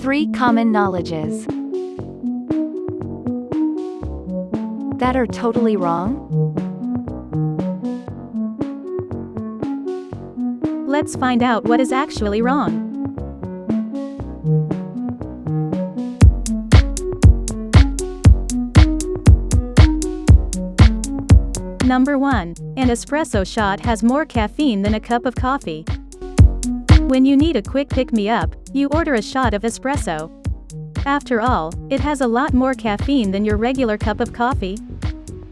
3 common knowledges that are totally wrong. Let's find out what is actually wrong. Number 1. An espresso shot has more caffeine than a cup of coffee. When you need a quick pick-me-up, you order a shot of espresso. After all, it has a lot more caffeine than your regular cup of coffee.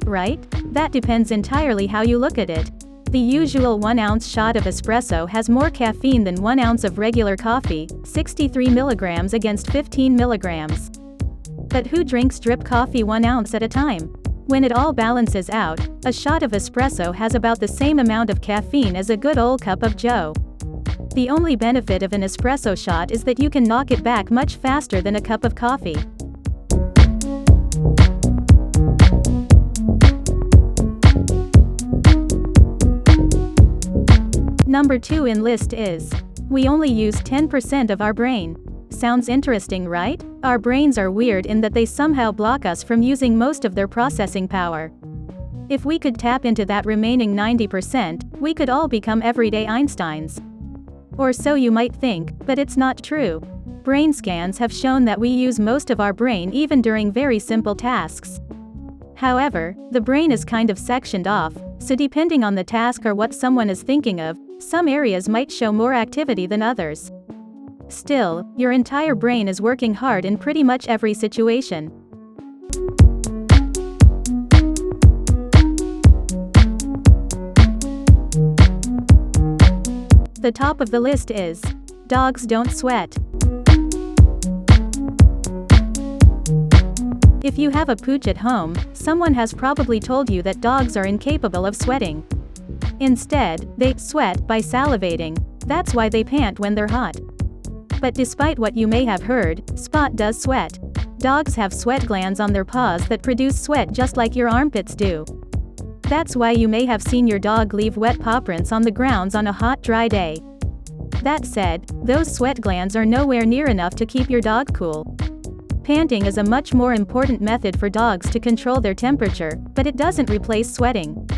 Right? That depends entirely how you look at it. The usual 1-ounce shot of espresso has more caffeine than 1 ounce of regular coffee, 63 milligrams against 15 milligrams. But who drinks drip coffee 1 ounce at a time? When it all balances out, a shot of espresso has about the same amount of caffeine as a good old cup of joe. The only benefit of an espresso shot is that you can knock it back much faster than a cup of coffee. Number 2 in list is, we only use 10% of our brain. Sounds interesting, right? Our brains are weird in that they somehow block us from using most of their processing power. If we could tap into that remaining 90%, we could all become everyday Einsteins. Or so you might think, but it's not true. Brain scans have shown that we use most of our brain even during very simple tasks. However, the brain is kind of sectioned off, so depending on the task or what someone is thinking of, some areas might show more activity than others. Still, your entire brain is working hard in pretty much every situation. The top of the list is, dogs don't sweat. If you have a pooch at home, someone has probably told you that dogs are incapable of sweating. Instead, they sweat by salivating. That's why they pant when they're hot. But despite what you may have heard, Spot does sweat. Dogs have sweat glands on their paws that produce sweat just like your armpits do. That's why you may have seen your dog leave wet paw prints on the grounds on a hot, dry day. That said, those sweat glands are nowhere near enough to keep your dog cool. Panting is a much more important method for dogs to control their temperature, but it doesn't replace sweating.